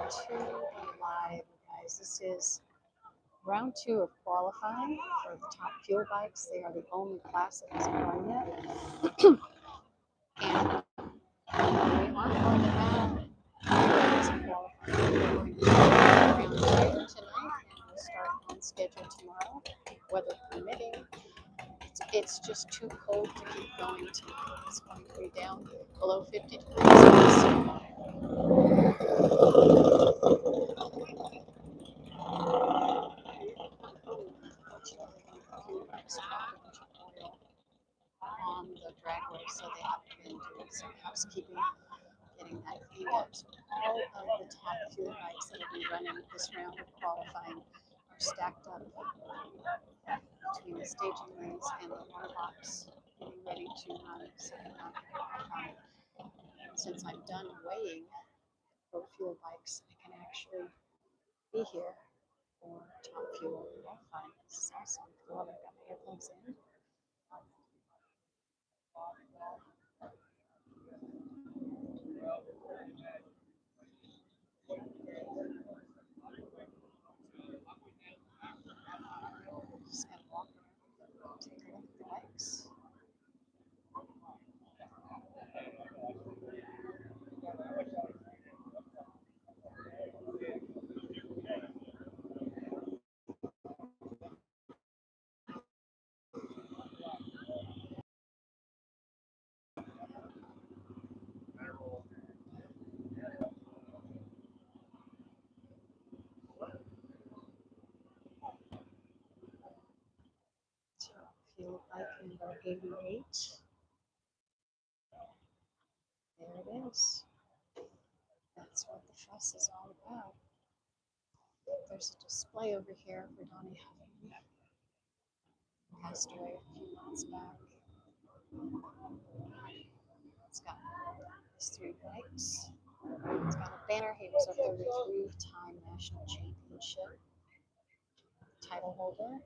to the live, guys. This is round 2 of qualifying for the top fuel bikes. They are the only class that hasn't won yet. And we aren't going to have qualifying. We're going to have round 2 tonight, and we'll start on schedule tomorrow, weather permitting. It's just too cold to keep going tonight. It's going to be down below 50 degrees. On the dragway, so they have been doing some housekeeping, getting that cleaned up. So all of the top fuel bikes that will be running this round of qualifying are stacked up between the staging rings and the water box, getting ready to run the second round of qualifying. Since I'm done weighing for fuel bikes, I can actually be here for top fuel qualifying. This is awesome. I love it. I've got my earplugs in. Just gotta walk around, take a look at the bikes. Fuel bike number 88. There it is. That's what the fuss is all about. There's a display over here for Donnie Huffman. Passed away a few months back. It's got these 3 bikes. It's got a banner. He was a 33-time national championship title holder.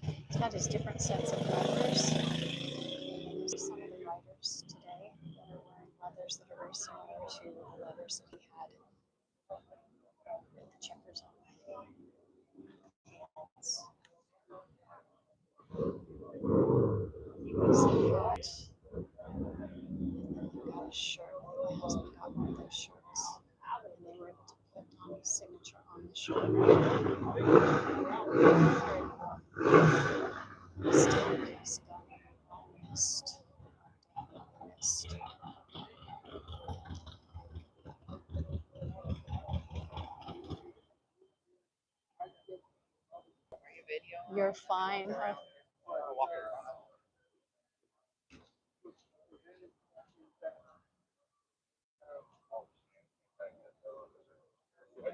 He's got his different sets of leathers. These are some of the riders today that are wearing leathers that are very similar to the leathers that he had with the checkers on my hands. He's got, and then he got a shirt. My husband got one of those shirts, and they were able to put Tommy's signature on the shirt. Still, he's got missed. Missed. You're fine.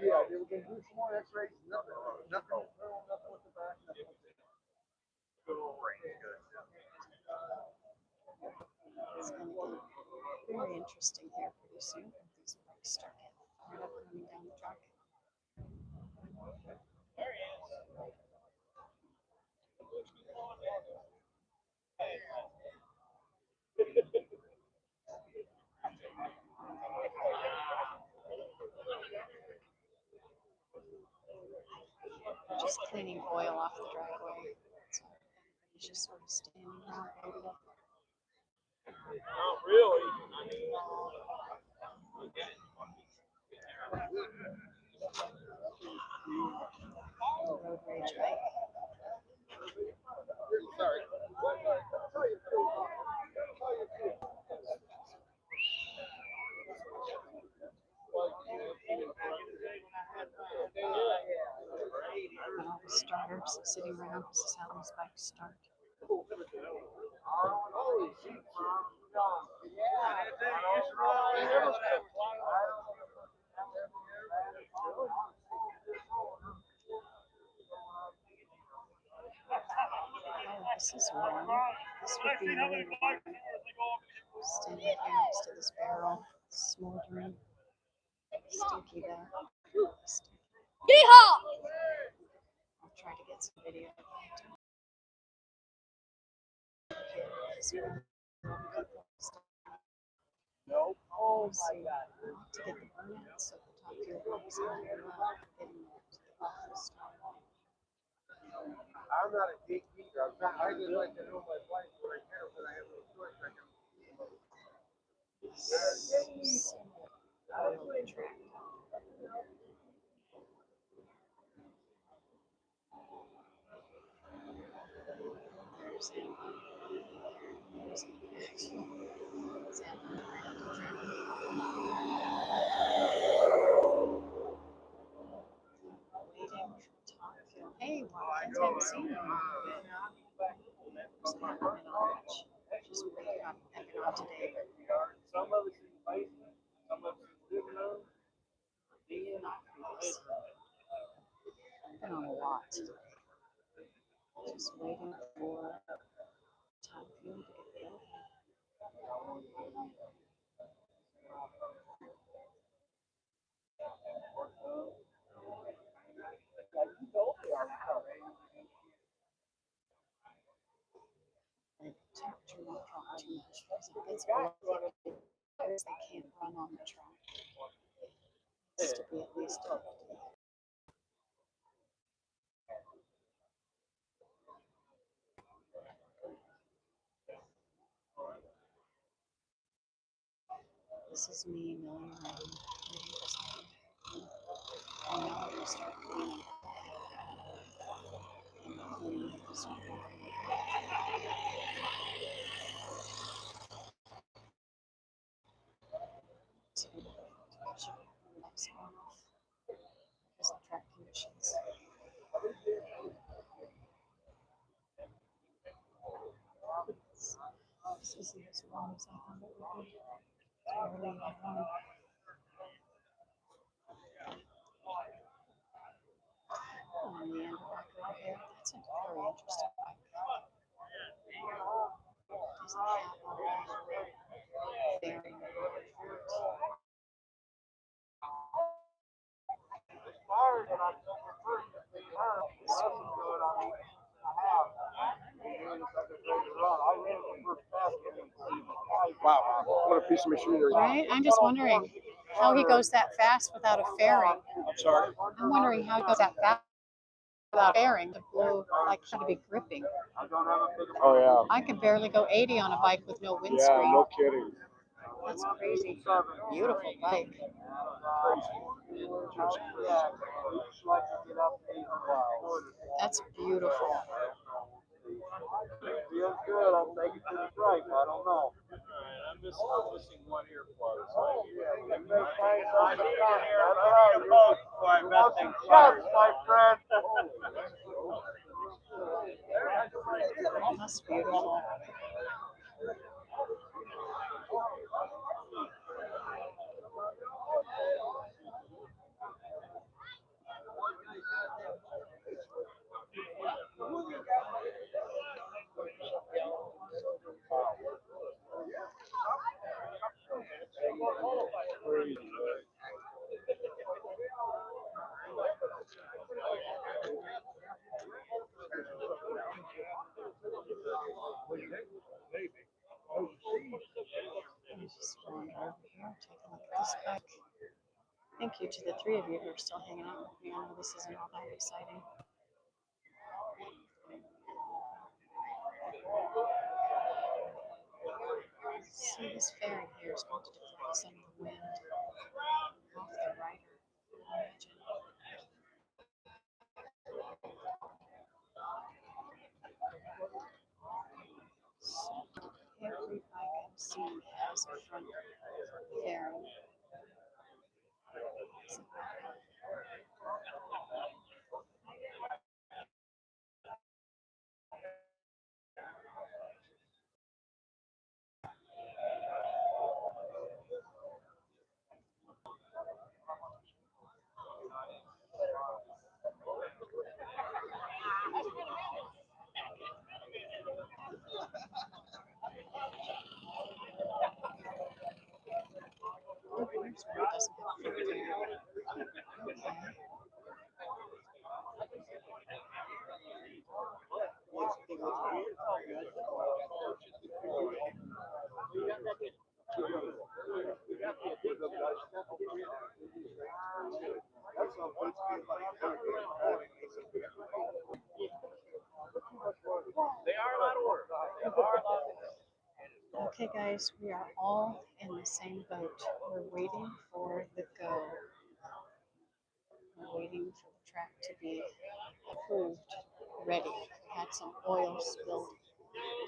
Yeah, they were going to do some more x-rays. Nothing with the back. It's going to be very interesting here pretty soon when these bikes start getting fired up coming down the track. Just cleaning oil off the driveway. So everybody's just sort of standing around waiting. Not really. Road rage bike. Sorry. And all the starters sitting around. This is how these bikes start. Oh, this is warm. This would be really warm. Standing here next to this barrel, smoldering, stinky there. Yeehaw! I'll try to get some video. No. Oh my God. To get the burnouts of the top fuel bikes, and I love getting there to the office. I'm not a geek either. I just like to know my place where I can, but I have no choice. I can. Railway track. There's waiting for top fuel. Hey, Watkins, haven't seen you in a little bit. Just haven't been on much. Just waking up. I've been on today, but Some of it's in the basement, some of it's in the living room. not previous. I've been on a lot today. Just waiting for top fuel to get built. The temperature won't drop too much because if it gets below 50, they can't run on the track. It needs to be at least 50. This is me milling around getting this done. And now I'm going to start cleaning. And the cleaning will start going. So I'm going to check the next one off because of track conditions. This isn't as warm as I thought it would be. It's really warm. Oh, and the end back over here. That's a very interesting bike. Doesn't have a fairing on it. Wow, what a piece of machinery. Right? I'm just wondering how he goes that fast without a fairing. I'm sorry. I'm wondering how he goes that fast without a fairing. The blue, like, should be gripping. Oh, I could barely go 80 on a bike with no yeah. windscreen. Yeah, no kidding. That's crazy. Beautiful bike. That's beautiful. Feels good. I'll take it to the strike. I don't know. I'm missing one earplug. My friend. That's beautiful. Let me just wander over here, take a look at this bike. Thank you to the three of you who are still hanging out with me. I know this isn't all that exciting. See, this fairing here is going to deflect some of the wind off the rider. Imagine. Every bike I've seen has a front fairing. Okay, guys, we are all in the same boat. We're waiting for the go. We're waiting for the track to be approved, ready. We had some oil spilled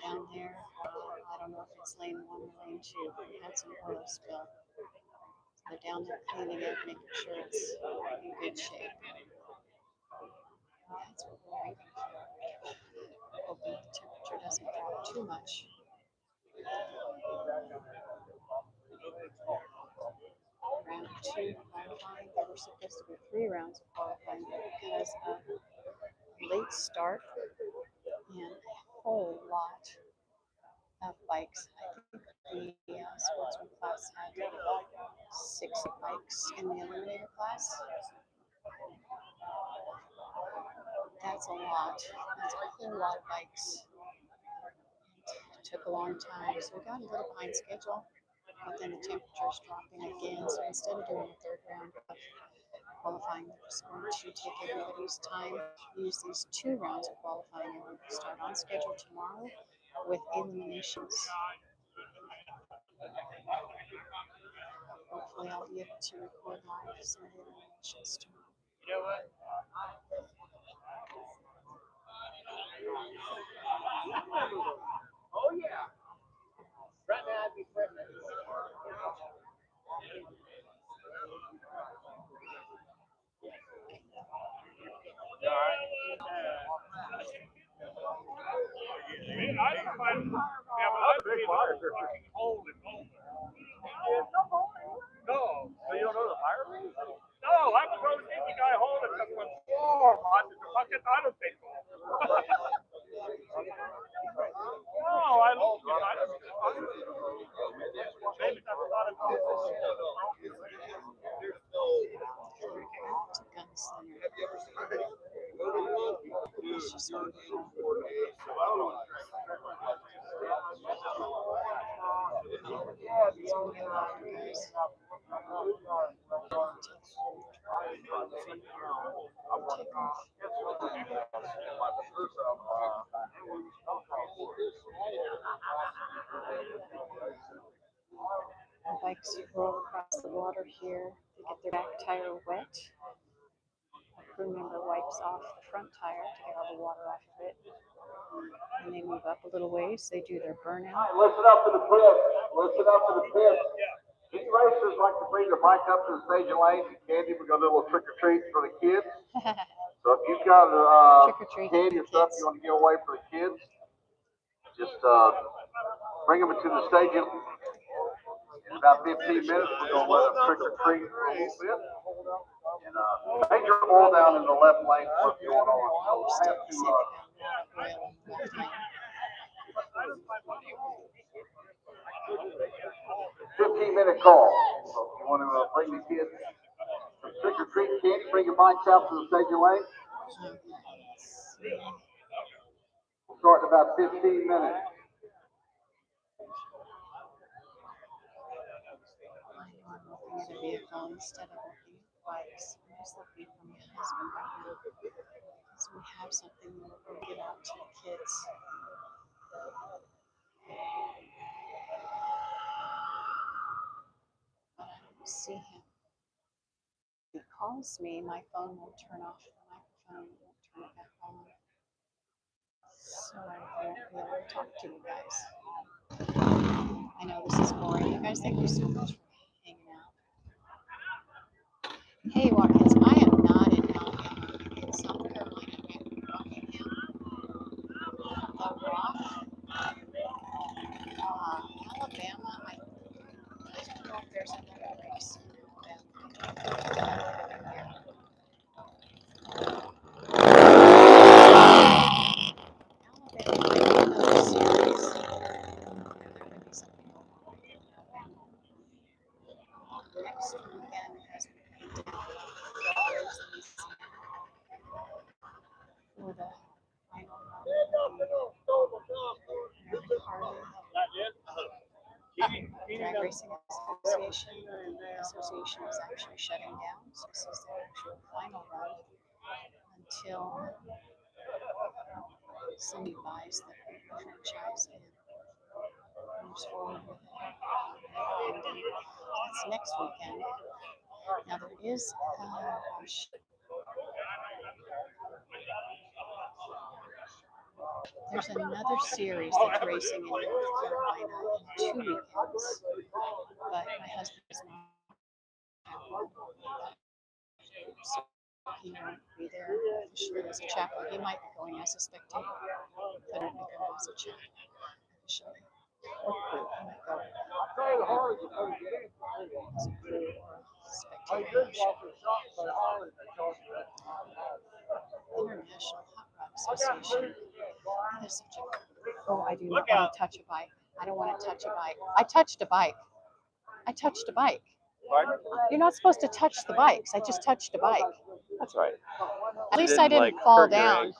down there. I don't know if it's lane 1 or lane 2. We had some oil spill. So they're down there cleaning it, making sure it's in good shape. That's what we're waiting for. Hoping the temperature doesn't drop too much. Round 2 qualifying. There were supposed to be 3 rounds of qualifying, but because of late start and a whole lot of bikes, I think the sportsman class had 60 bikes in the eliminator class. That's a lot. That's a whole lot of bikes. It took a long time, so we got a little behind schedule, but then the temperature's dropping again. So instead of doing a 3rd round of qualifying, we're just going to take everybody's time, use these 2 rounds of qualifying, and we'll start on schedule tomorrow with eliminations. Hopefully I'll be able to record live some of the eliminations tomorrow. You know what? Oh yeah. Right now I'd be pregnant. I don't find big fire. Hold it. No. So you don't know the fire? No, I was going to see the guy hold it because when fucking I don't think. No, I looked at it. Maybe that's not a It's just wonderful. The bikes roll across the water here. They get their back tire wet. A crew member wipes off the front tire to get all the water off of it. And they move up a little ways. They do their burnout. Listen up to the pit. Listen up to the pit. Any racers like to bring their bike up to the staging lane. Candy, we're going to do a little trick or treat for the kids. So if you've got candy or stuff you want to give away for the kids, just bring them into the staging. In about 15 minutes, we're going to let them trick or treat for a little bit. And major oil down in the left lane for what's going on. I have to. 15-minute call. So if you want to bring the kids trick or treat candy, bring your bikes out to the staging lane. We'll start in about 15 minutes. I'm looking at a vehicle instead of looking at bikes. I'm just looking for my husband right now because we have something that we're going to give out to the kids. But I don't see him. If he calls me, my phone will turn off the microphone and won't turn it back on. So I won't be able to talk to you guys. I know this is boring. You guys, thank you so much for hanging out. Hey, Watkins, I am not in Alabama. I'm in South Carolina, in Rockingham. The Rock. Alabama, I don't know if there's another race in Alabama. Next weekend has been for the final Drag Racing Association is actually shutting down. So this is their actual final run until somebody buys the franchise and moves forward with next weekend. Now there is, gosh, there's another series that's racing in North Carolina in 2 weekends, but my husband is not. So he won't be there officially as a chaplain. He might be going as a spectator. Couldn't be going as a chaplain officially. Or crew. He might go as a crew or spectator. International Hot Rod Association. That is such a. Oh, I do not want to touch a bike. I don't want to touch a bike. I touched a bike. I touched a bike. You're not supposed to touch the bikes. I just touched a bike. That's right. At least I didn't fall down.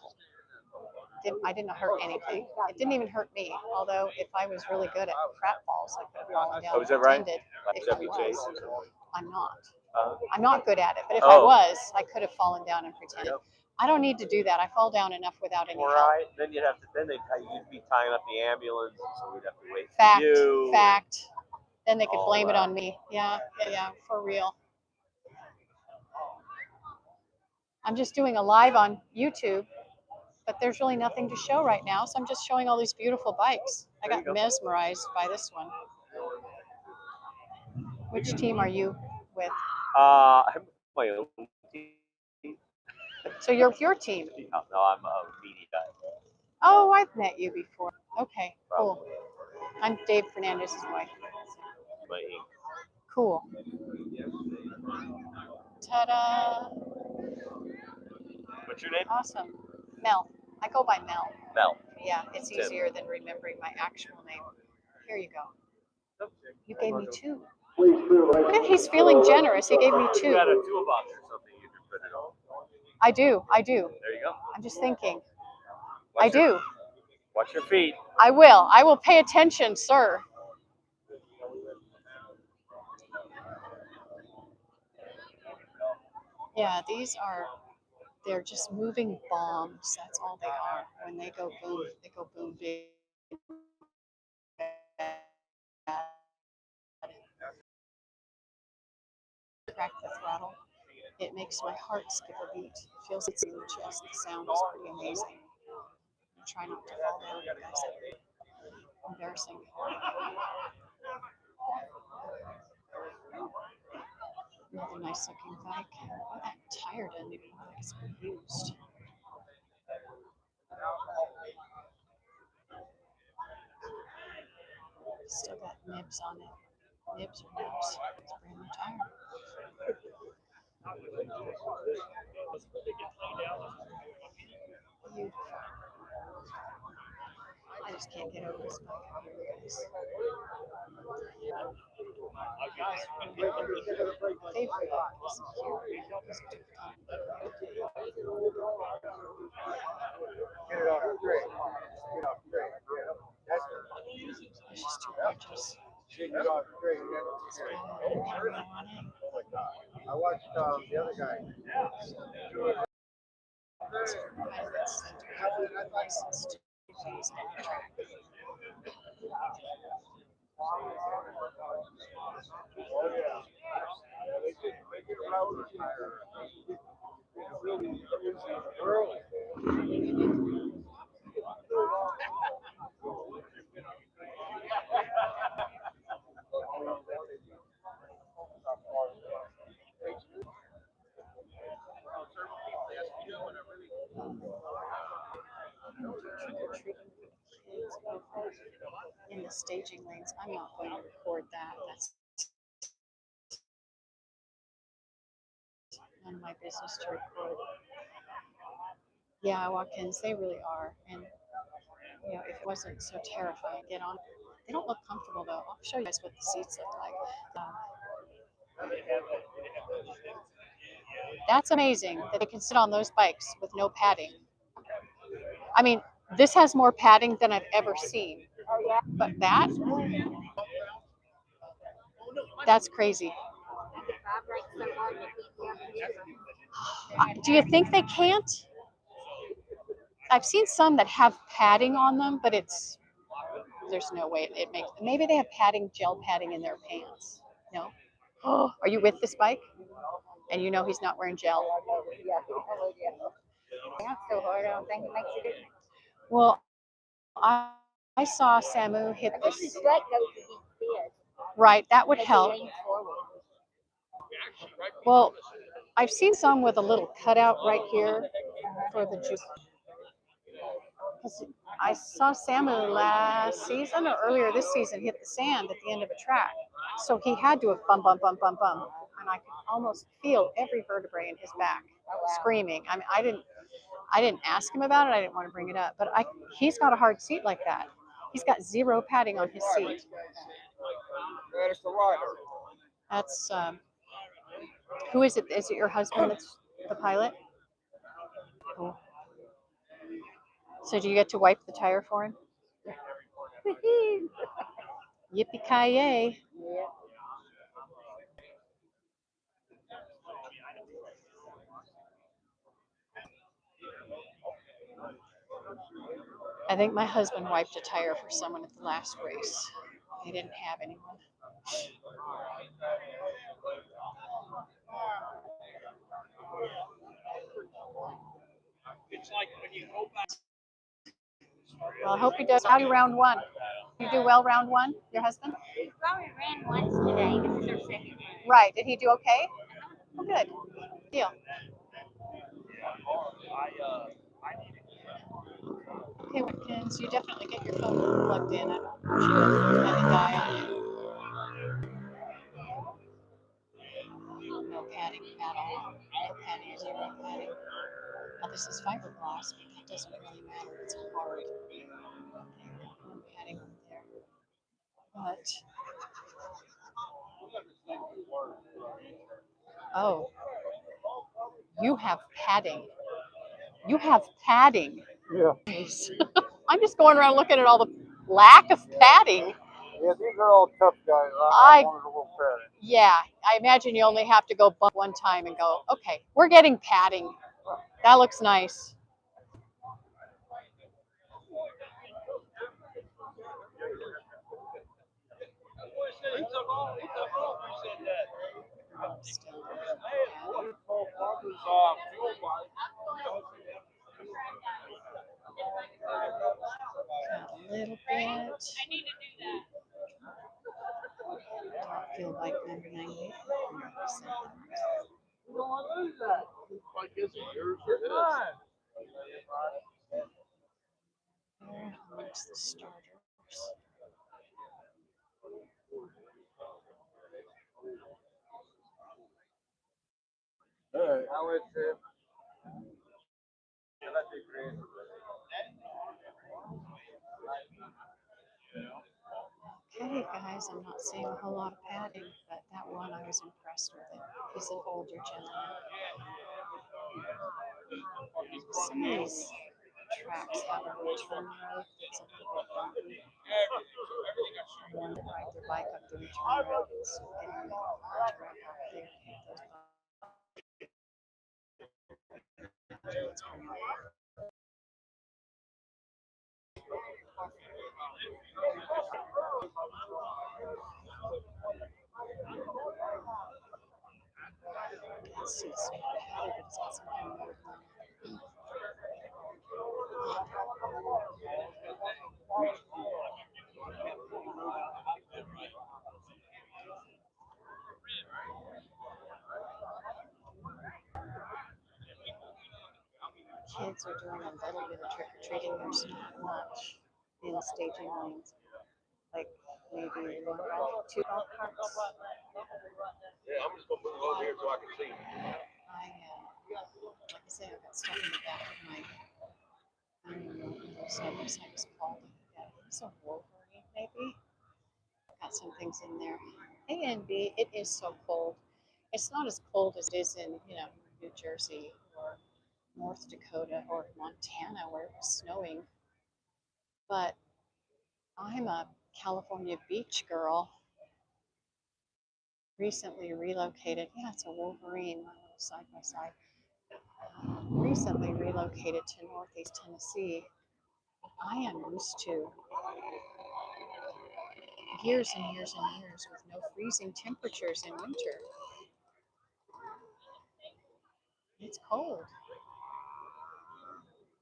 I didn't hurt anything. It didn't even hurt me. Although if I was really good at pratfalls, I could have fallen down. Oh, is that right? If I was. I'm not. I'm not good at it. But if I was, I could have fallen down and pretended. I don't need to do that. I fall down enough without any help. Right. Then you'd have to. Then you'd be tying up the ambulance, so we'd have to wait for you. Fact. Then they could blame it on me. Yeah, for real. I'm just doing a live on YouTube, but there's really nothing to show right now, so I'm just showing all these beautiful bikes. I got mesmerized by this one. Which team are you with? I'm my own team. So you're with your team? No, I'm a media guy. Oh, I've met you before. Okay, cool. I'm Dave Fernandez's wife. Cool. Ta-da! What's your name? Awesome. Mel. I go by Mel. Mel. Yeah, it's easier than remembering my actual name. Here you go. You gave me 2. What if he's feeling generous? He gave me 2. You got a toolbox or something you can put it on. I do. There you go. I'm just thinking. Watch your feet. I will. I will pay attention, sir. Yeah, they're just moving bombs. That's all they are. When they go boom big. Crack the throttle. It makes my heart skip a beat. It feels it's in the chest. The sound is pretty amazing. I'm trying not to fall down, you guys. Embarrassing. Another nice looking bike. Oh, that tire doesn't even look like it's been used. Still got nibs on it. Nibs or nibs. It's a brand new tire. Beautiful. I just can't get over this bike up here, guys. Favorite bike is here. It's just too gorgeous. I watched the other guy. Licensed to use on the track. In the staging lanes, I'm not going to record that. That's none of my business to record. Yeah, Watkins, they really are. And you know, if it wasn't so terrifying, get on. They don't look comfortable though. I'll show you guys what the seats look like. That's amazing that they can sit on those bikes with no padding. I mean, this has more padding than I've ever seen. But that's crazy. Do you think they can't? I've seen some that have padding on them, but there's no way it makes. Maybe they have gel padding in their pants. No? Oh, are you with this bike? And you know he's not wearing gel. Not so hard. I don't think it makes a difference. Well, I saw Samu hit I think this. his butt goes against this. Right, that would Because he help. leans forward. Well, I've seen some with a little cutout right here for the juice. 'Cause I saw Samu last season or earlier this season hit the sand at the end of a track. So he had to have bum, bum, bum, bum, bum. And I could almost feel every vertebrae in his back screaming. I mean, I didn't ask him about it. I didn't want to bring it up. But he's got a hard seat like that. He's got zero padding on his seat. That's, who is it? Is it your husband that's the pilot? Cool. So do you get to wipe the tire for him? Yippee-ki-yay. I think my husband wiped a tire for someone at the last race. They didn't have anyone. Well, I hope he does. How do you round one? You do well round one, your husband? He probably ran once today. This is our second run. Right. Did he do okay? Oh, good. Deal. Okay, Watkins, you definitely get your phone plugged in. I don't want you to let it die on you. No padding at all. No padding, zero padding. Now this is fiberglass, but that doesn't really matter. It's hard. No padding on there. But oh, you have padding. You have padding. Yeah. I'm just going around looking at all the lack of padding. Yeah, these are all tough guys. I wanted a little padding. Yeah, I imagine you only have to go bump one time and go, okay, we're getting padding. That looks nice. A little bit. Don't feel like number 98. You don't want to lose that. I guess it's yours or his. There's the starters. All right. Now it's Okay, guys, I'm not seeing a whole lot of padding, but that one I was impressed with it. He's an older gentleman. Some of these tracks have a return road that's a little bit bumpy. One that ride their bike up the return road is getting hard to wrap up there. Those bumps. Let's see, it's not padded, but it's got some kind of road on it. Kids are doing a little bit of trick-or-treating. There's not much in the staging lanes. Like maybe one or two golf carts. Yeah, I'm just gonna move over here so I can see. Like I say, I've got stuff in the back of my, I don't know what those motorcycles called. Yeah, it's a Wolverine maybe. Got some things in there. A and B, it is so cold. It's not as cold as it is in, New Jersey or North Dakota or Montana where it was snowing. But I'm a California beach girl. Recently relocated. Yeah, it's a Wolverine, my little side by side. Recently relocated to Northeast Tennessee. I am used to years and years and years with no freezing temperatures in winter. It's cold.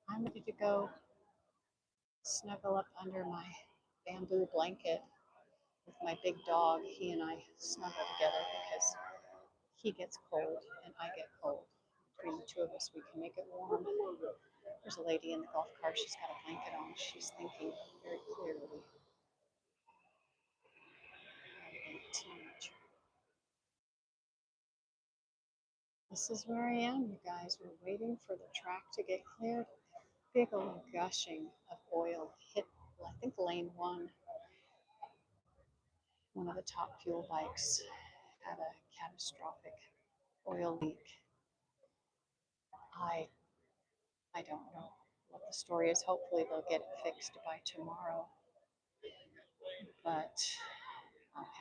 I'm ready to go snuggle up under my bamboo blanket with my big dog. He and I snuggle together because he gets cold and I get cold. Between the two of us, we can make it warm. There's a lady in the golf cart. She's got a blanket on. She's thinking very clearly. This is where I am, you guys. We're waiting for the track to get cleared. Big old gushing of oil hit, I think, lane one. One of the top fuel bikes had a catastrophic oil leak. I don't know what the story is. Hopefully they'll get it fixed by tomorrow. But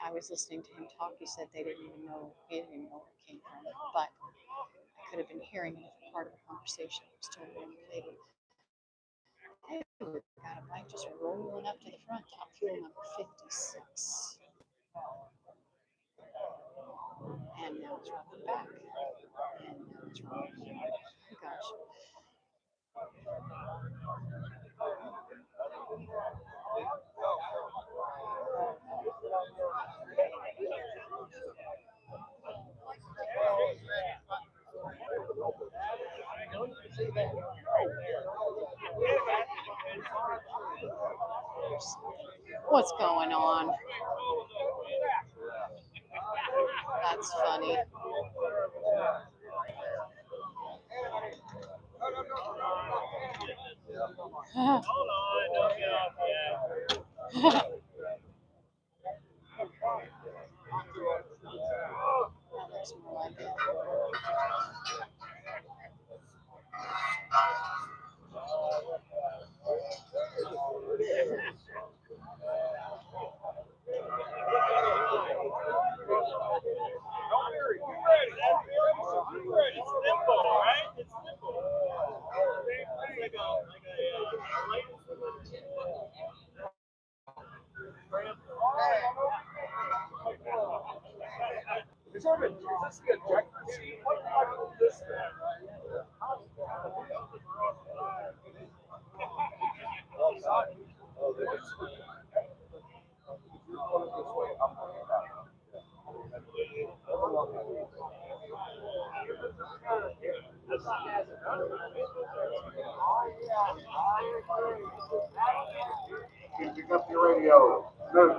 I was listening to him talk. He said he didn't even know where it came from. But I could have been hearing a different part of the conversation. It was totally unrelated. Hey, we got a bike just rolling up to the front, top fuel number 56. And now it's rolling back. And now it's rolling back. Oh gosh. What's going on? That's funny. That looks more like it. Is this the ejector seat? What the fuck is this thing? Pick up your radio. Move.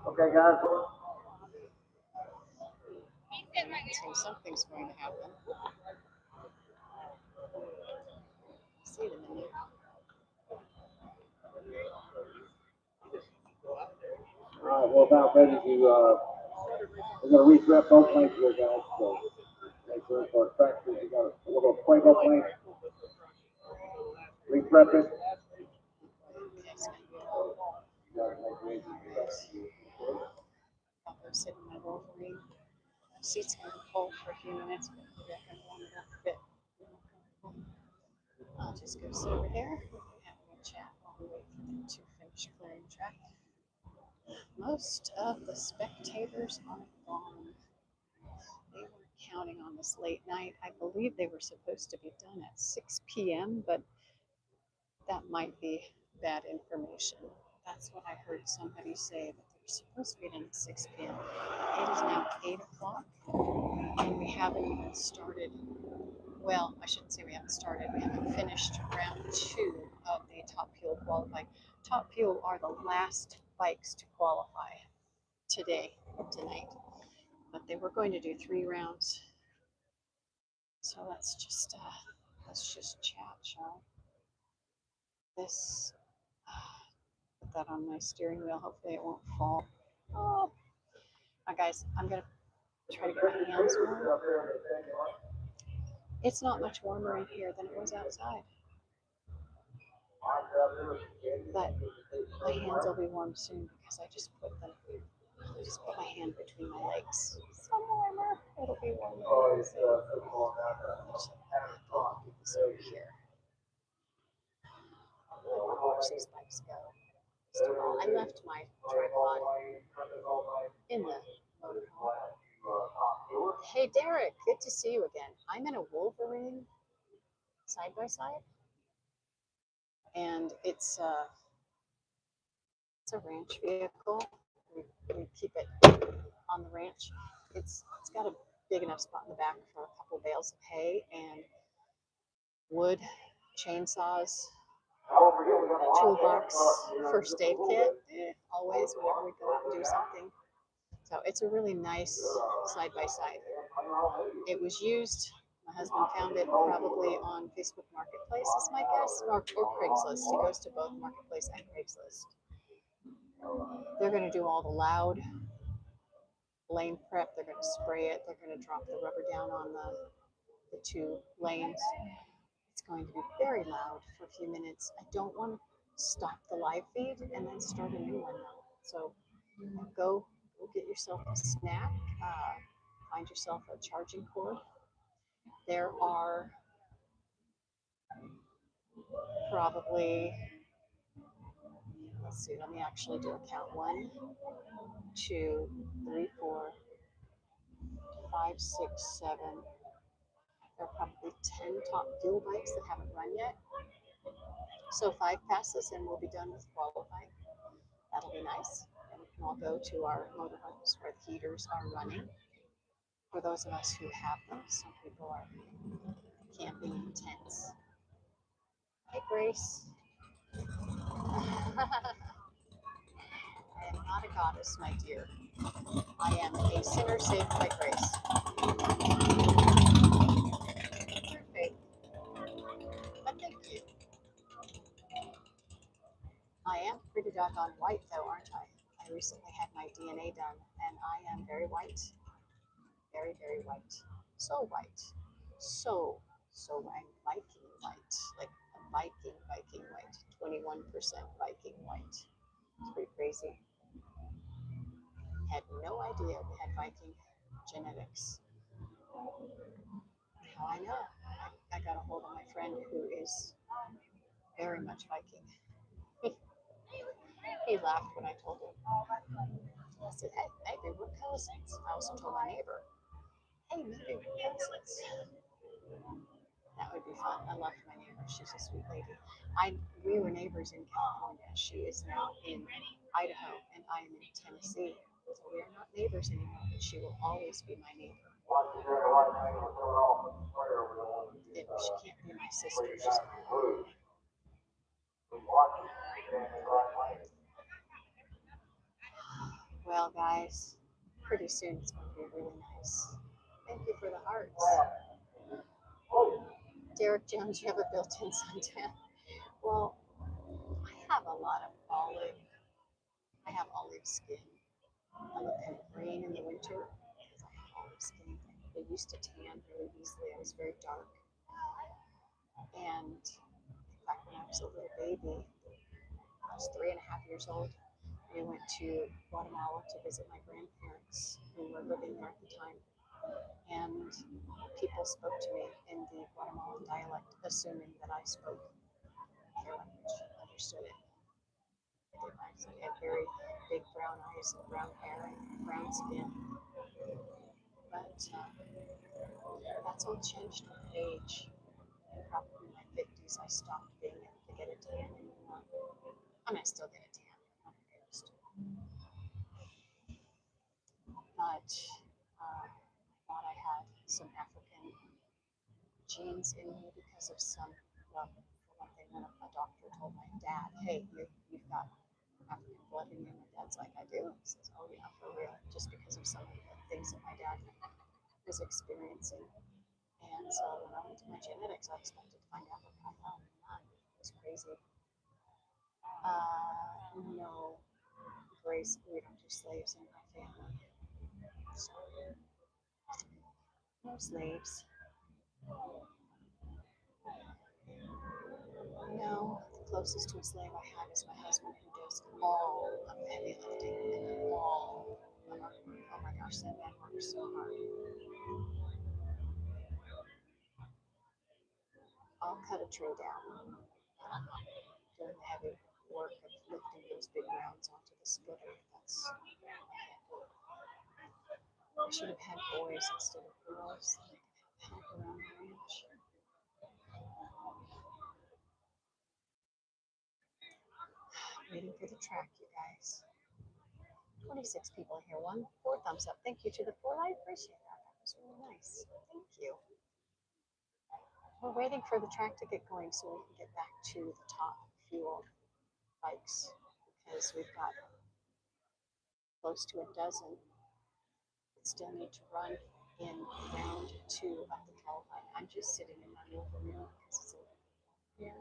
Okay, guys. So something's going to happen. See it in a minute. All right, we're about ready to, we're going to re-prep both planes here, guys. So, make sure for tractors, you got a little Fuego plane. Re-prep it. I'll go sit in my Wolverine. The seat's going to be cold for a few minutes, but maybe I can warm it up a bit. I'll just go sit over here and have a chat while we wait for them to finish clearing the track. Most of the spectators are gone. They were counting on this late night. I believe they were supposed to be done at 6 p.m., but that might be bad information. That's what I heard somebody say, that they're supposed to be done at 6 p.m. It is now 8 o'clock, and we haven't even started. Well, I shouldn't say we haven't started. We haven't finished round 2 of the Top Fuel qualifying. Top Fuel are the last bikes to qualify tonight. But they were going to do 3 rounds. So let's just chat, shall we? This, put that on my steering wheel. Hopefully it won't fall. Oh. Now guys, I'm going to try to get my hands warm. It's not much warmer in here than it was outside. But my hands will be warm soon because I just put my hand between my legs. Some warmer. It'll be warmer. So, get this over here. Watch these bikes go. I left my tripod in the motorhome. Hey Derek, good to see you again. I'm in a Wolverine side by side, and it's a ranch vehicle. We keep it on the ranch. It's got a big enough spot in the back for a couple bales of hay and wood, chainsaws, toolbox, first aid kit, always whenever we go out and do something. So it's a really nice side by side. It was used, my husband found it probably on Facebook Marketplace is my guess, or Craigslist. He goes to both Marketplace and Craigslist. They're going to do all the loud lane prep. They're going to spray it. They're going to drop the rubber down on the 2 lanes. It's going to be very loud for a few minutes. I don't want to stop the live feed and then start a new one though. So go get yourself a snack. Find yourself a charging cord. There are probably, let's see, let me actually do a count. 1, 2, 3, 4, 5, 6, 7. There are probably 10 top fuel bikes that haven't run yet. So 5 passes and we'll be done with qualifying. That'll be nice. And we can all go to our motorhomes where the heaters are running. For those of us who have them, some people are camping in tents. Hey, Grace. I am not a goddess, my dear. I am a sinner saved by grace. Perfect. But thank you. I am pretty doggone white, though, aren't I? I recently had my DNA done, and I am very white. Very, very white. So white. So I'm Viking white. Like a Viking white. 21% Viking white. It's pretty crazy. Had no idea we had Viking genetics. How I know? I got a hold of my friend who is very much Viking. He laughed when I told him. I said, hey, maybe we're cousins. I also told my neighbor, hey, maybe we're cousins. That would be fun. I loved my neighbor. She's a sweet lady. We were neighbors in California. She is now in Idaho, and I am in Tennessee. So we are not neighbors anymore, but she will always be my neighbor. She can't be my sister. She's my mom. Well, guys, pretty soon it's going to be really nice. Thank you for the hearts. Derek Jones, you have a built-in suntan. Well, I have olive skin. I look kind of green in the winter because I have olive skin. I used to tan really easily. I was very dark. And in fact, when I was a little baby, I was 3.5 years old. We went to Guatemala to visit my grandparents who were living there at the time. And people spoke to me in the Guatemalan dialect, assuming that I spoke their language, understood it. I did not. So I had very big brown eyes and brown hair and brown skin. But that's all changed with age. And probably in my 50s, I stopped being able to get a tan anymore. I mean, I still get a tan. I'm not embarrassed. But I thought I had some African genes in me because of some, well, for one thing, when a doctor told my dad, hey, you've got African blood in you. My dad's like, I do. He says, oh yeah, for real. Just because of some of the things that my dad was experiencing. And so when I went to my genetics, I expected to find Africa. No, none. It was crazy. No, Grace, we don't do slaves in my family. So, no slaves. closest to a slave I have is my husband, who does all of the heavy lifting and all of our work. Oh my gosh, that man works so hard. I'll cut a tray down. I'm not doing the heavy work of lifting those big rounds onto the splitter. That's I can't do it. I should have had boys instead of girls. So they could help around the ranch. Waiting for the track, you guys. 26 people here. 4 thumbs up. Thank you to the 4. I appreciate that. That was really nice. Thank you. We're waiting for the track to get going so we can get back to the top fuel bikes, because we've got close to a dozen that still need to run in round 2 of the qualifying. I'm just sitting in my living room because it's a little here.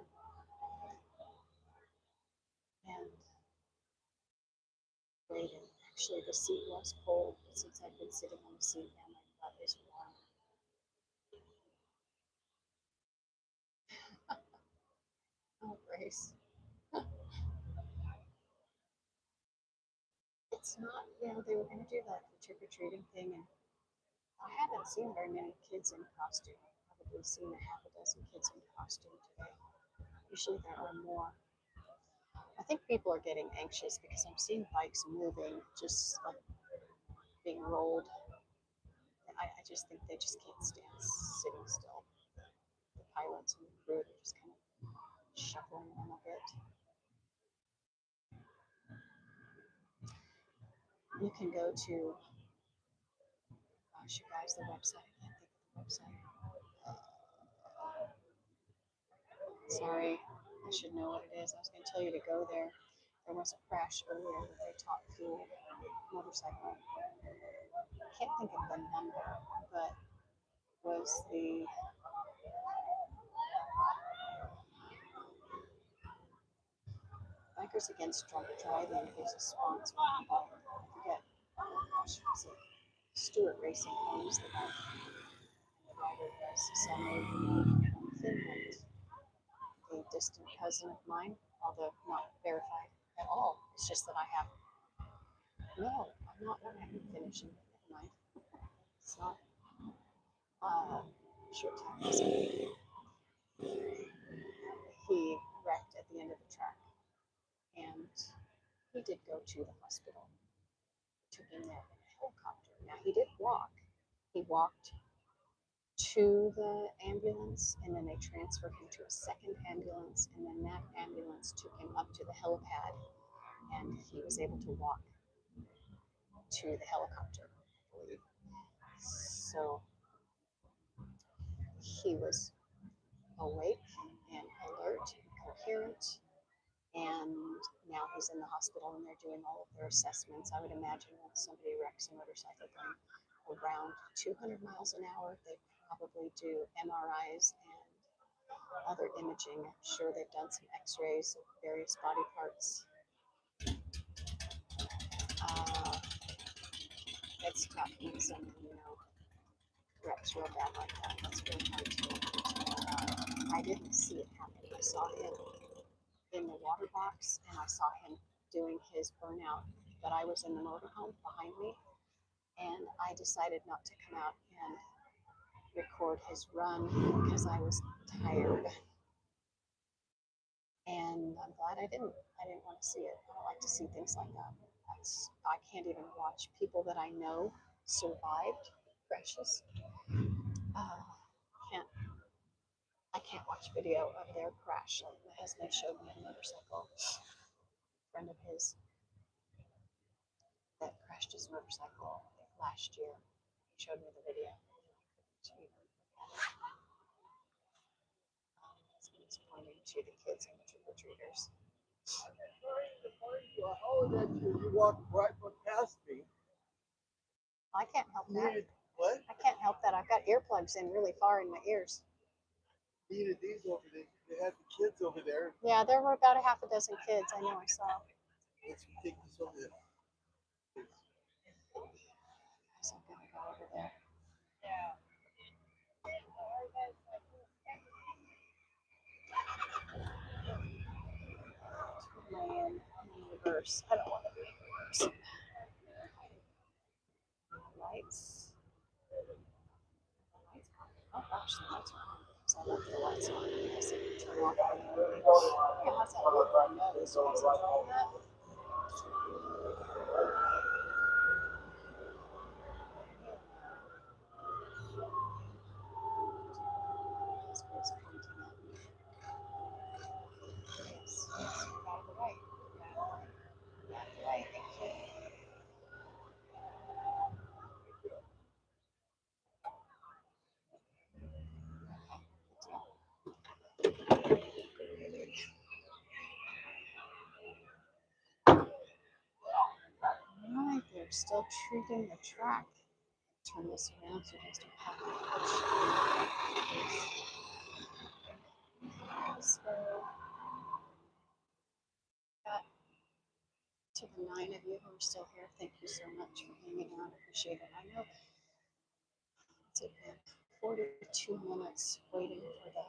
And waiting. Actually, the seat was cold, but since I've been sitting on the seat now, my butt is warm. Oh, Grace. It's not, you know, they were going to do that trick-or-treating thing, and I haven't seen very many kids in costume. I've probably seen a half a dozen kids in costume today. Usually there are more. I think people are getting anxious because I'm seeing bikes moving, just like being rolled. I just think they just can't stand sitting still. The pilots and the crew are just kind of shuffling them a bit. You can go to, gosh, you guys, the website. I can't think of the website. Sorry, I should know what it is. I was going to tell you to go there. There was a crash earlier with a top fuel motorcycle. I can't think of the number, but was the Bikers Against Drunk Driving is a sponsor of, I forget, oh gosh, was it Stewart Racing owns the bike. The rider was someone from Finland, a distant cousin of mine, although not verified at all. It's just that I have, no, I'm not finishing, never mind. It's not, short time. He wrecked at the end of the track, and he did go to the hospital. Took him there in a helicopter. Now he did walk. He walked to the ambulance, and then they transferred him to a second ambulance, and then that ambulance took him up to the helipad, and he was able to walk to the helicopter, I believe. So he was awake and alert and coherent, and now he's in the hospital and they're doing all of their assessments. I would imagine when somebody wrecks a motorcycle going around 200 miles an hour, they probably do MRIs and other imaging. I'm sure they've done some x-rays of various body parts. It's tough when someone, you know, wrecks real bad like that. That's really hard to I didn't see it happen. I saw him in the water box and I saw him doing his burnout, but I was in the motorhome behind me, and I decided not to come out and record his run because I was tired. And I'm glad I didn't want to see it. I don't like to see things like that. I can't even watch people that I know survived crashes. I can't watch video of their crash. Like my husband showed me a motorcycle, a friend of his that crashed his motorcycle, I think last year. He showed me the video. He's pointing to the kids and the trick-or-treaters. Oh, that you walked right past me. I can't help that. What? I can't help that. I've got earplugs in really far in my ears. Needed these over there. They had the kids over there. Yeah, there were about a half a dozen kids. I know, I saw. Let's take this over there. Guys, I'm gonna go over there. worse. I don't want to make it worse. Lights. Oh gosh, the lights are on. So I left the lights on. I guess I can turn off the movie. Yeah, how's that look on my nose? You guys enjoying that? That's what it's pointing at. Yes, yes, by the way. By the way, thank you. Alright, they're still treating the track. Turn this around so you guys don't have to push. So, to the 9 of you who are still here, thank you so much for hanging out. I appreciate it. I know it's been 42 minutes waiting for the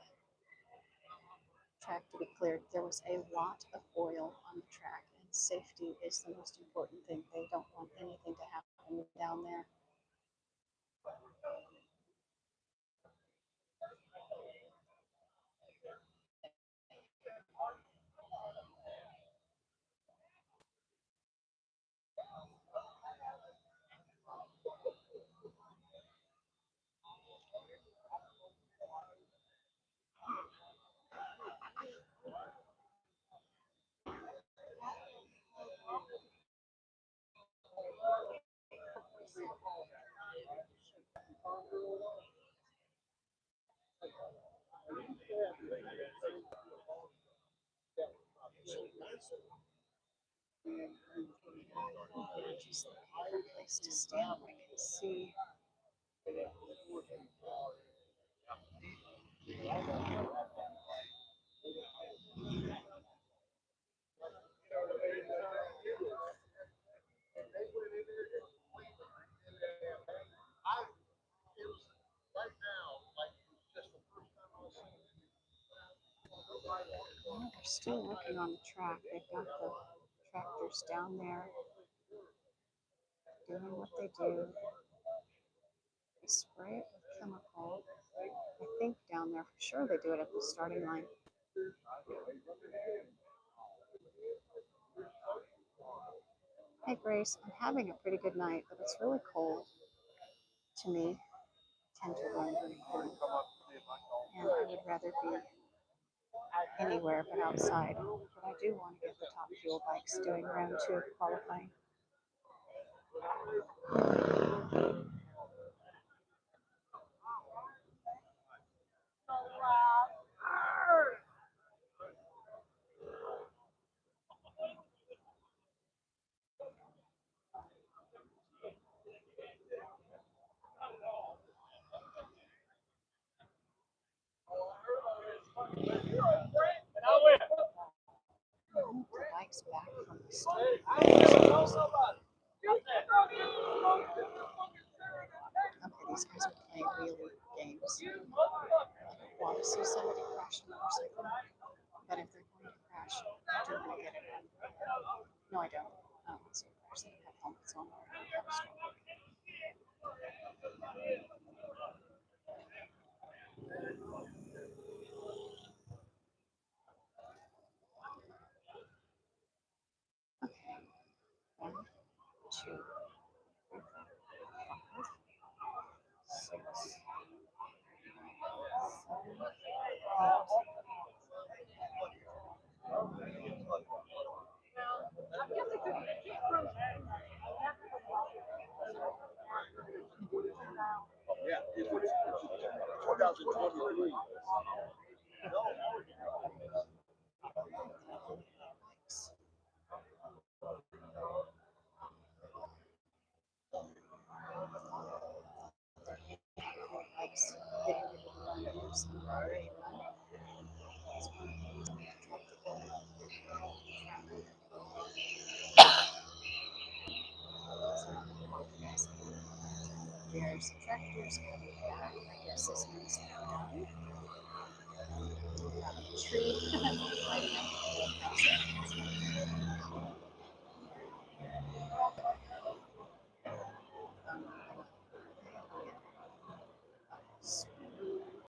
track to be cleared. There was a lot of oil on the track, and safety is the most important thing. They don't want anything to happen down there. Just a place to stand. I can see. Well, they're still working on the track. They've got the tractors down there doing what they do. They spray it with chemical. I think down there, for sure they do it at the starting line. Hey Grace, I'm having a pretty good night, but it's really cold to me. I tend to run very cold. And I would rather be anywhere but outside. But I do want to get the top fuel bikes doing round 2 of qualifying. The bike's back from the start. Okay, these guys are playing wheelie games. I don't want to see somebody crash a motorcycle, but if they're going to crash, I do want to get it done. No, I don't. I don't want to see a crash. They don't have helmets on. Okay. 1, 2, 3, 4, 5, 6, 7, 8. Yeah, it's 2023. Bikes getting ready to run. There's some already run. There's one truck to go. There's tractors coming back. I guess this one's now done. Got a tree lighting up